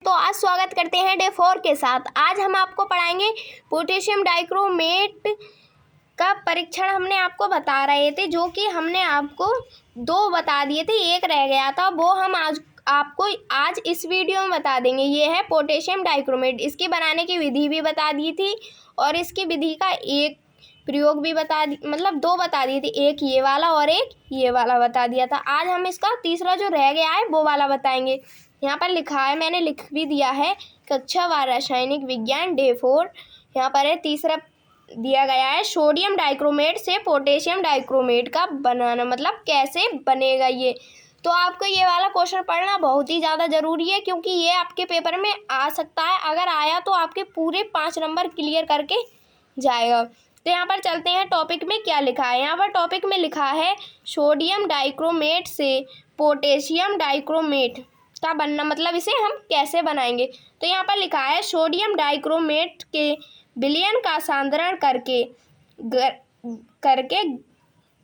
तो आज स्वागत करते हैं डे 4 के साथ। आज हम आपको पढ़ाएंगे पोटेशियम डाइक्रोमेट का परीक्षण। हमने आपको बता रहे थे, जो कि हमने आपको 2 बता दिए थे, एक रह गया था, वो हम आज इस वीडियो में बता देंगे। ये है पोटेशियम डाइक्रोमेट। इसकी बनाने की विधि भी बता दी थी और इसकी विधि का एक प्रयोग भी मतलब 2 बता दिए थे, एक ये वाला और एक ये वाला बता दिया था। आज हम इसका तीसरा जो रह गया है वो वाला बताएंगे। यहाँ पर लिखा है, मैंने लिख भी दिया है, कक्षा 12 रासायनिक विज्ञान डे 4। यहाँ पर है तीसरा दिया गया है, सोडियम डाइक्रोमेट से पोटेशियम डाइक्रोमेट का बनाना, मतलब कैसे बनेगा ये। तो आपको ये वाला क्वेश्चन पढ़ना बहुत ही ज़्यादा ज़रूरी है, क्योंकि ये आपके पेपर में आ सकता है। अगर आया तो आपके पूरे 5 नंबर क्लियर करके जाएगा। तो यहाँ पर चलते हैं टॉपिक में क्या लिखा है। यहाँ पर टॉपिक में लिखा है सोडियम डाइक्रोमेट से पोटेशियम डाइक्रोमेट का बनना, मतलब इसे हम कैसे बनाएंगे। तो यहाँ पर लिखा है सोडियम डाइक्रोमेट के विलयन का सांद्रण करके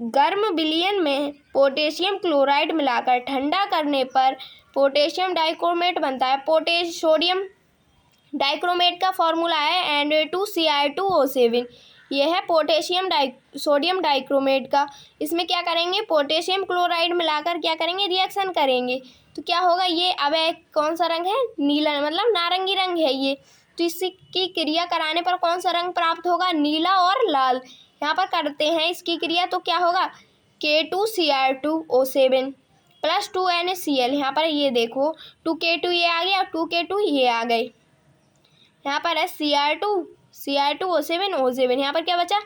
गर्म विलयन में पोटेशियम क्लोराइड मिलाकर ठंडा करने पर पोटेशियम डाइक्रोमेट बनता है। सोडियम डाइक्रोमेट का फॉर्मूला है Na2Cl2O7। यह है सोडियम डाइक्रोमेट का। इसमें क्या करेंगे, पोटेशियम क्लोराइड मिलाकर क्या करेंगे, रिएक्शन करेंगे। तो क्या होगा, ये अब कौन सा रंग है, नीला, मतलब नारंगी रंग है ये। तो इसकी क्रिया कराने पर कौन सा रंग प्राप्त होगा, नीला और लाल। यहाँ पर करते हैं इसकी क्रिया, तो क्या होगा, K2Cr2O7 प्लस 2NaCl। यहाँ पर ये देखो 2K2 ये आ गया, 2K2 ये आ गए। यहाँ पर है Cr2O7 O7। यहाँ पर क्या बचा,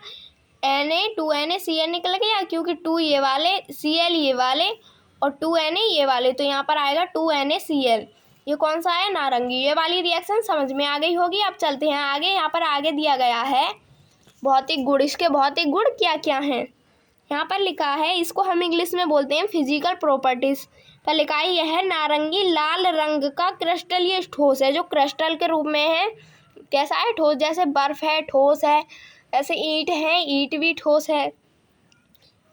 Na2NaCl निकल गया, क्योंकि 2 ये वाले, Cl ये वाले और 2Na ये वाले, तो यहाँ पर आएगा 2NaCl। ये कौन सा है, नारंगी। ये वाली रिएक्शन समझ में आ गई होगी। अब चलते हैं आगे। यहाँ पर आगे दिया गया है भौतिक गुण। इसके भौतिक गुण क्या क्या हैं, यहाँ पर लिखा है, इसको हम इंग्लिश में बोलते हैं फिजिकल प्रॉपर्टीज। पर लिखा है यह नारंगी लाल रंग का क्रिस्टल, ये ठोस है, जो क्रिस्टल के रूप में है। कैसा है, ठोस, जैसे बर्फ है ठोस है, ऐसे ईंट है, ईंट भी ठोस है,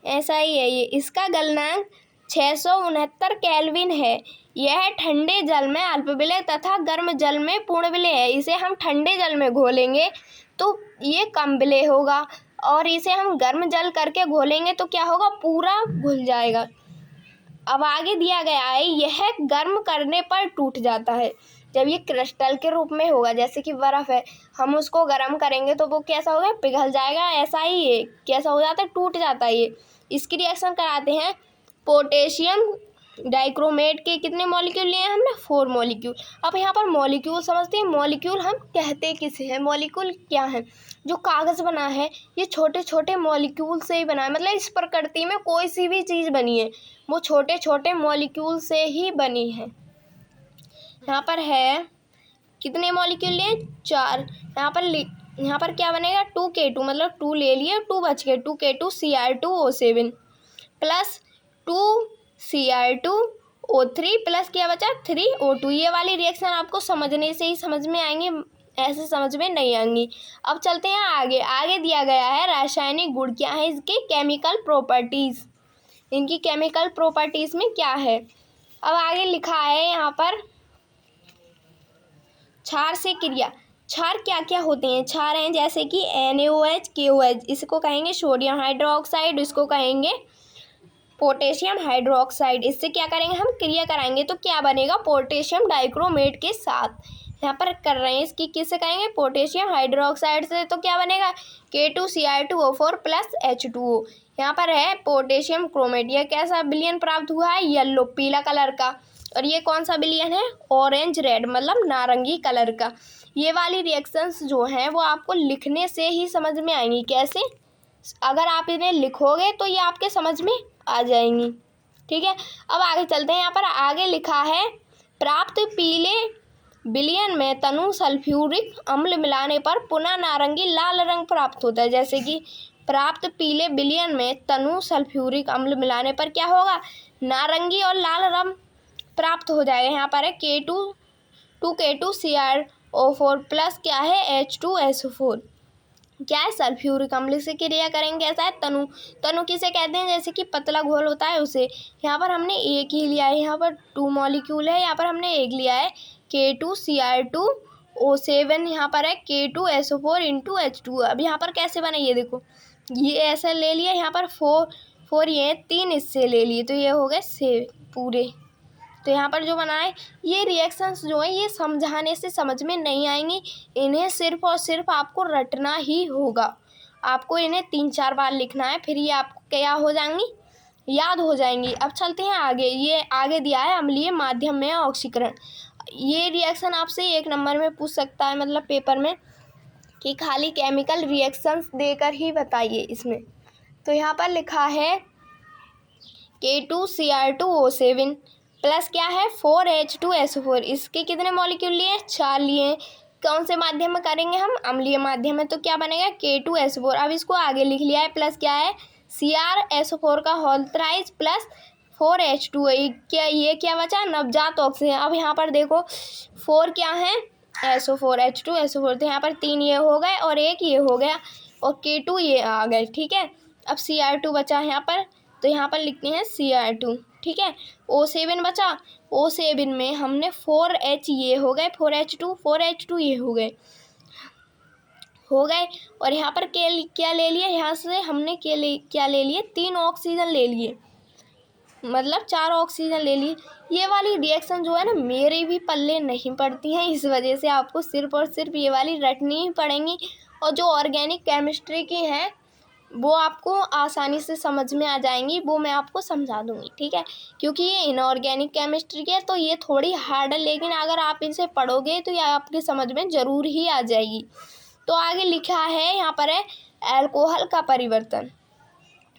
ऐसा ही है ये। इसका गलनांक 669 केल्विन है। यह ठंडे जल में अल्पविलेय तथा गर्म जल में पूर्ण विलेय है। इसे हम ठंडे जल में घोलेंगे तो ये कम विलेय होगा, और इसे हम गर्म जल करके घोलेंगे तो क्या होगा, पूरा घुल जाएगा। अब आगे दिया गया है, यह गर्म करने पर टूट जाता है। जब ये क्रिस्टल के रूप में होगा, जैसे कि बर्फ़ है, हम उसको गर्म करेंगे तो वो कैसा होगा, पिघल जाएगा। ऐसा ही ये कैसा हो जाता है, टूट जाता है ये। इसकी रिएक्शन कराते हैं। पोटेशियम डाइक्रोमेट के कितने मॉलिक्यूल लिए हैं हमने, 4 मॉलिक्यूल। अब यहाँ पर मॉलिक्यूल समझते हैं। मॉलिक्यूल हम कहते किसे हैं, मॉलिक्यूल क्या है, जो कागज़ बना है ये छोटे छोटे मॉलिक्यूल से ही बना है। मतलब इस प्रकृति में कोई सी भी चीज़ बनी है वो छोटे छोटे मॉलिक्यूल से ही बनी है। यहाँ पर है कितने मॉलिक्यूल लिए, 4। यहाँ पर क्या बनेगा, 2K2, मतलब 2 ले लिए, 2 बच गए, 2K2Cr2O7 प्लस 2Cr2O3 प्लस क्या बचा, 3O2। ये वाली रिएक्शन आपको समझने से ही समझ में आएंगी, ऐसे समझ में नहीं आएंगी। अब चलते हैं आगे। आगे दिया गया है रासायनिक गुण क्या है, इसके केमिकल प्रॉपर्टीज़। इनकी केमिकल प्रॉपर्टीज़ में क्या है, अब आगे लिखा है यहाँ पर, क्षार से क्रिया। क्षार क्या क्या होते हैं, क्षार हैं जैसे कि NaOH, KOH, इसको कहेंगे सोडियम हाइड्रोक्साइड, इसको कहेंगे पोटेशियम हाइड्रोक्साइड। इससे क्या करेंगे, हम क्रिया कराएंगे तो क्या बनेगा, पोटेशियम डाइक्रोमेट के साथ। यहाँ पर कर रहे हैं, इसकी किससे कहेंगे, पोटेशियम हाइड्रोक्साइड से। तो क्या बनेगा, K2Cr2O4 प्लस H2O। यहाँ पर है पोटेशियम क्रोमेट। यह कैसा विलयन प्राप्त हुआ है, येलो, पीला कलर का। और ये कौन सा विलयन है, ऑरेंज रेड, मतलब नारंगी कलर का। ये वाली रिएक्शंस जो हैं वो आपको लिखने से ही समझ में आएंगी। कैसे, अगर आप इन्हें लिखोगे तो ये आपके समझ में आ जाएंगी। ठीक है, अब आगे चलते हैं। यहाँ पर आगे लिखा है, प्राप्त पीले विलयन में तनु सल्फ्यूरिक अम्ल मिलाने पर पुनः नारंगी लाल रंग प्राप्त होता है। जैसे कि प्राप्त पीले विलयन में तनु सल्फ्यूरिक अम्ल मिलाने पर क्या होगा, नारंगी और लाल रंग प्राप्त हो जाएगा। यहाँ पर है K2Cr2O4 प्लस क्या है, H2SO4। क्या है, सल्फ्यूरिक अम्ल से क्रिया करेंगे। ऐसा है तनु किसे कहते हैं, जैसे कि पतला घोल होता है उसे। यहाँ पर हमने एक ही लिया है, यहाँ पर 2 मॉलिक्यूल है, यहाँ पर हमने एक लिया है K2Cr2O7 यहाँ पर है K2SO4 इंटू H2। अब यहाँ पर कैसे बना ये देखो, ये ऐसा ले लिया, यहाँ पर 4 ये 3 इससे ले लिए, तो ये हो गए 6 पूरे। तो यहाँ पर जो बना है, ये रिएक्शंस जो है ये समझाने से समझ में नहीं आएंगी, इन्हें सिर्फ और सिर्फ आपको रटना ही होगा। आपको इन्हें 3-4 बार लिखना है, फिर ये आपको क्या हो जाएंगी, याद हो जाएंगी। अब चलते हैं आगे। ये आगे दिया है अम्लीय माध्यम में ऑक्सीकरण। ये रिएक्शन आपसे 1 नंबर में पूछ सकता है, मतलब पेपर में, कि खाली केमिकल रिएक्शंस देकर ही बताइए इसमें। तो यहाँ पर लिखा है K2Cr2O7 प्लस क्या है 4H2SO4। इसके कितने मॉलिक्यूल लिए, 4 लिए। कौन से माध्यम में करेंगे हम, अम्लीय माध्यम में, तो क्या बनेगा K2SO4। अब इसको आगे लिख लिया है, प्लस क्या है CrSO4 का होल थ्राइस प्लस 4H2। ये क्या बचा, नवजात ऑक्सीजन। अब यहाँ पर देखो 4 क्या है SO4 H2SO4, तो यहाँ पर 3 ये हो गए और 1 ये हो गया और K2 ये आ गए, ठीक है। अब Cr2 बचा यहाँ पर, तो यहाँ पर लिखते हैं Cr2, ठीक है। O7 बचा, O7 में हमने 4H ये हो गए, 4H2 ये हो गए और यहाँ पर क्या ले लिए, यहाँ से हमने क्या ले लिए 3 ऑक्सीजन ले लिए, मतलब 4 ऑक्सीजन ले लिए। ये वाली रिएक्शन जो है ना मेरे भी पल्ले नहीं पड़ती हैं, इस वजह से आपको सिर्फ और सिर्फ ये वाली रटनी ही पड़ेंगी। और जो ऑर्गेनिक केमिस्ट्री की हैं वो आपको आसानी से समझ में आ जाएंगी, वो मैं आपको समझा दूंगी, ठीक है। क्योंकि ये इनऑर्गेनिक केमिस्ट्री की है तो ये थोड़ी हार्ड है, लेकिन अगर आप इनसे पढ़ोगे तो ये आपकी समझ में ज़रूर ही आ जाएगी। तो आगे लिखा है यहाँ पर है अल्कोहल का परिवर्तन।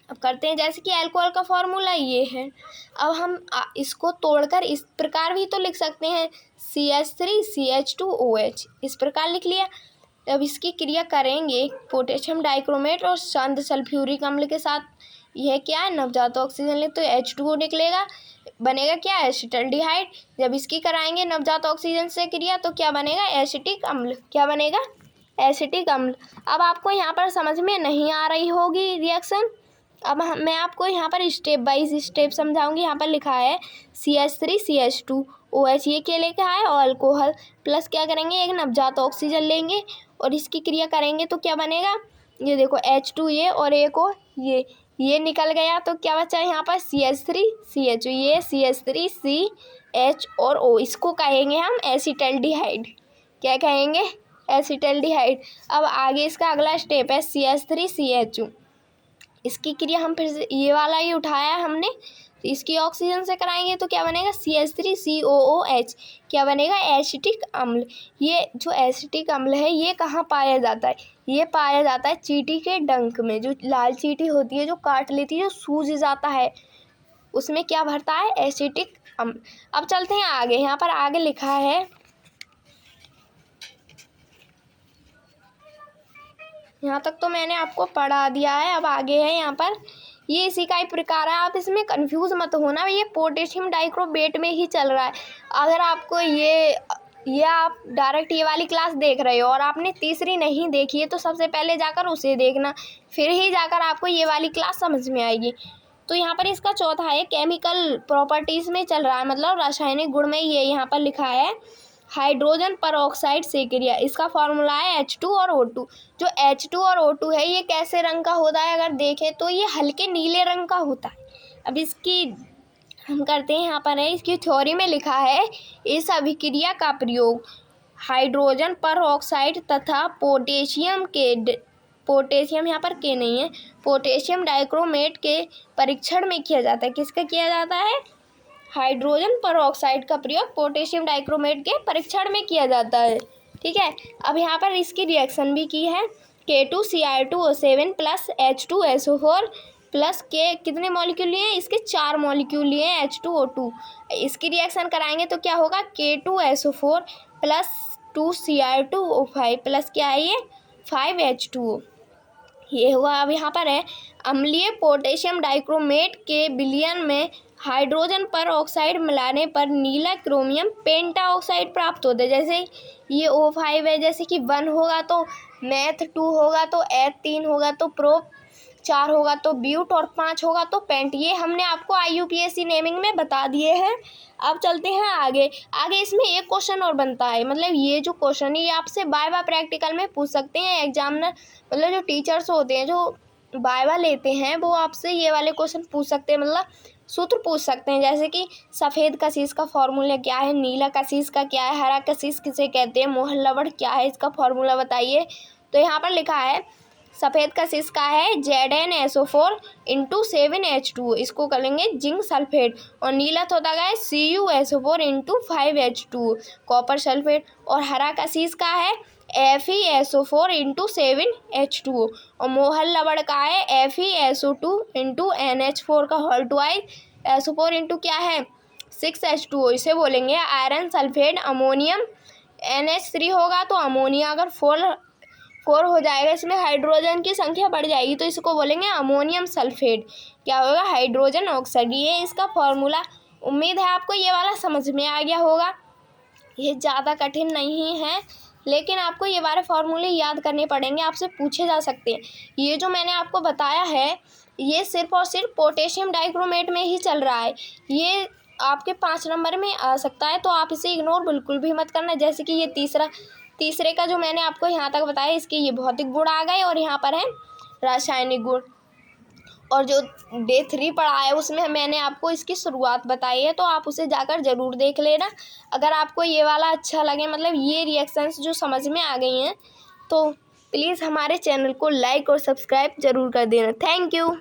अब करते हैं, जैसे कि अल्कोहल का फॉर्मूला ये है। अब हम इसको तोड़कर इस प्रकार भी तो लिख सकते हैं CH3CH2OH, इस प्रकार लिख लिया। अब इसकी क्रिया करेंगे पोटेशियम डाइक्रोमेट और शांत सल्फ्यूरिक अम्ल के साथ। यह क्या है, नवजात ऑक्सीजन ले तो H2O निकलेगा, बनेगा क्या एसिटल्डिहाइड। जब इसकी कराएंगे नवजात ऑक्सीजन से क्रिया तो क्या बनेगा एसिटिक अम्ल, क्या बनेगा एसिटिक अम्ल। अब आपको यहाँ पर समझ में नहीं आ रही होगी रिएक्शन, अब मैं आपको यहाँ पर स्टेप बाय स्टेप समझाऊंगी। यहाँ पर लिखा है CH3CH2OH, ये क्या लिखा है और अल्कोहल प्लस क्या करेंगे एक नवजात ऑक्सीजन लेंगे और इसकी क्रिया करेंगे तो क्या बनेगा, ये देखो H2 ये और एक और ये निकल गया, तो क्या बचा यहाँ पर CH3CH, ये CH3CH और O, इसको कहेंगे हम एसिटल्डिहाइड। क्या कहेंगे, एसिटल्डिहाइड। अब आगे इसका अगला स्टेप है CH3CHO, इसकी क्रिया हम फिर से ये वाला ही उठाया हमने, इसकी ऑक्सीजन से कराएंगे तो क्या बनेगा CH3COOH, क्या बनेगा एसिटिक अम्ल। ये जो एसिटिक अम्ल है ये कहाँ पाया जाता है, ये पाया जाता है चींटी के डंक में, जो लाल चींटी होती है जो काट लेती है, जो सूज जाता है, उसमें क्या भरता है एसिटिक अम्ल। अब चलते हैं आगे। यहाँ पर आगे लिखा है, यहाँ तक तो मैंने आपको पढ़ा दिया है, अब आगे है यहाँ पर ये इसी का ही प्रकार है। आप इसमें कंफ्यूज मत होना, ये पोटेशियम डाइक्रोमेट में ही चल रहा है। अगर आपको ये आप डायरेक्ट ये वाली क्लास देख रहे हो और आपने तीसरी नहीं देखी है तो सबसे पहले जाकर उसे देखना, फिर ही जाकर आपको ये वाली क्लास समझ में आएगी। तो यहाँ पर इसका चौथा है केमिकल प्रॉपर्टीज़ में चल रहा है, मतलब रासायनिक गुण में ये यहाँ पर लिखा है हाइड्रोजन परऑक्साइड से क्रिया। इसका फॉर्मूला है H2 और O2। जो H2 और O2 है ये कैसे रंग का होता है, अगर देखें तो ये हल्के नीले रंग का होता है। अब इसकी हम करते हैं, यहाँ पर है इसकी थ्योरी में लिखा है इस अभिक्रिया का प्रयोग हाइड्रोजन परऑक्साइड तथा पोटेशियम यहाँ पर के नहीं है, पोटेशियम डाइक्रोमेट के परीक्षण में किया जाता है। किसका किया जाता है, हाइड्रोजन परऑक्साइड का प्रयोग पोटेशियम डाइक्रोमेट के परीक्षण में किया जाता है, ठीक है। अब यहाँ पर इसकी रिएक्शन भी की है K2Cr2O7 प्लस H2SO4 प्लस के कितने मॉलिक्यूल लिए हैं, इसके 4 मॉलिक्यूल लिए हैं H2O2। इसकी रिएक्शन कराएंगे तो क्या होगा K2SO4 प्लस 2Cr2O5 प्लस क्या है ये 5H2O, ये हुआ। अब यहाँ पर है अम्लीय पोटेशियम डाइक्रोमेट के विलयन में हाइड्रोजन पर ऑक्साइड मिलाने पर नीला क्रोमियम पेंटा ऑक्साइड प्राप्त होता है। जैसे ये O5 है, जैसे कि 1 होगा तो मैथ 2 होगा तो H 3 होगा तो प्रो 4 होगा तो ब्यूट और 5 होगा तो पेंट। ये हमने आपको IUPAC नेमिंग में बता दिए हैं। अब चलते हैं आगे। आगे इसमें एक क्वेश्चन और बनता है, मतलब ये जो क्वेश्चन है ये आपसे वाइवा प्रैक्टिकल में पूछ सकते हैं एग्जामिनर, मतलब जो टीचर्स होते हैं जो वाइवा लेते हैं वो आपसे ये वाले क्वेश्चन पूछ सकते हैं, मतलब सूत्र पूछ सकते हैं। जैसे कि सफ़ेद कशीस का फॉर्मूला क्या है, नीला कशीस का क्या है, हरा कशीस किसे कहते हैं, मोहन लवण क्या है, इसका फॉर्मूला बताइए। तो यहाँ पर लिखा है सफ़ेद कशीस का है ZnSO4 × 7H2, इसको करेंगे जिंक सल्फेट। और नीला होता है CuSO4 × 5H2 कॉपर सल्फेट। और हरा कशीस का है FeSO4 × 7H2। और मोहन लवण का है FeSO2 × NH4 का होल ट्वाइस SO4 × क्या है 6H2O, इसे बोलेंगे आयरन सल्फेट अमोनियम। NH3 होगा तो अमोनिया अगर 4 हो जाएगा, इसमें हाइड्रोजन की संख्या बढ़ जाएगी तो इसको बोलेंगे अमोनियम सल्फेट। क्या होगा हाइड्रोजन ऑक्साइड। ये इसका फॉर्मूला। उम्मीद है आपको ये वाला समझ में आ गया होगा। ये ज़्यादा कठिन नहीं है, लेकिन आपको ये वाले फार्मूले याद करने पड़ेंगे, आपसे पूछे जा सकते हैं। ये जो मैंने आपको बताया है ये सिर्फ और सिर्फ पोटेशियम डाइक्रोमेट में ही चल रहा है। ये आपके 5 नंबर में आ सकता है, तो आप इसे इग्नोर बिल्कुल भी मत करना। जैसे कि ये तीसरे का जो मैंने आपको यहाँ तक बताया, इसके ये भौतिक गुण आ गए और यहाँ पर है रासायनिक गुण। और जो डे 3 पढ़ा है उसमें मैंने आपको इसकी शुरुआत बताई है, तो आप उसे जाकर ज़रूर देख लेना। अगर आपको ये वाला अच्छा लगे, मतलब ये रिएक्शंस जो समझ में आ गई हैं, तो प्लीज़ हमारे चैनल को लाइक और सब्सक्राइब ज़रूर कर देना। Thank you.